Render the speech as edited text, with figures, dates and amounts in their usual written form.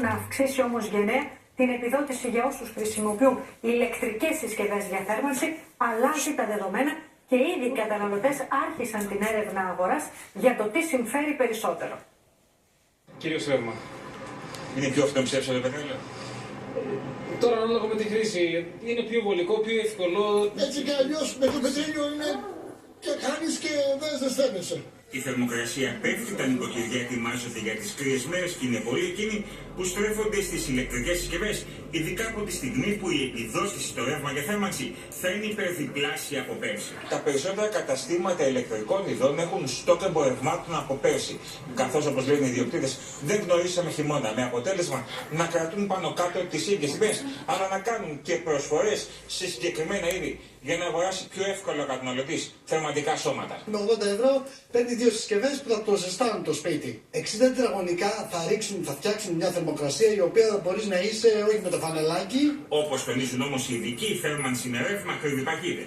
να αυξήσει όμως γενναία την επιδότηση για όσους χρησιμοποιούν ηλεκτρικές συσκευές για θέρμανση, αλλάζει τα δεδομένα και ήδη οι καταναλωτές άρχισαν την έρευνα αγοράς για το τι συμφέρει περισσότερο. Κύριο Σέρμα. Είναι πιο αυτοψεύσιο το πετρέλαιο. Τώρα, ανάλογα με τη χρήση, είναι πιο βολικό, πιο εύκολο. Έτσι και αλλιώς με το πετρέλαιο είναι και κάνεις και δεν ζεσταίνεσαι. Η θερμοκρασία πέφτει, τα νοικοκυριά ετοιμάζονται για τις κρύες μέρες και είναι πολλοί εκείνοι που στρέφονται στις ηλεκτρικές συσκευές, ειδικά από τη στιγμή που η επιδότηση στο ρεύμα για θέρμανση θα είναι υπερδιπλάσια από πέρσι. Τα περισσότερα καταστήματα ηλεκτρικών ειδών έχουν στόκ εμπορευμάτων από πέρσι, καθώς όπως λένε οι ιδιοκτήτες δεν γνωρίσαμε χειμώνα, με αποτέλεσμα να κρατούν πάνω κάτω τις ίδιες τιμές, αλλά να κάνουν και προσφορές σε συγκεκριμένα είδη για να αγοράσει πιο εύκολα ο καταναλωτής θερματικά σώματα. Με 80 ευρώ παίρνει δύο συσκευές που θα το ζεστάνουν το σπίτι. 60 τετραγωνικά θα φτιάξουν μια θερμοκρασία η οποία θα μπορείς να είσαι όχι με το φανελάκι. Όπως τονίζουν όμως οι ειδικοί, η θέρμανση με ρεύμα κρύβει παγίδες.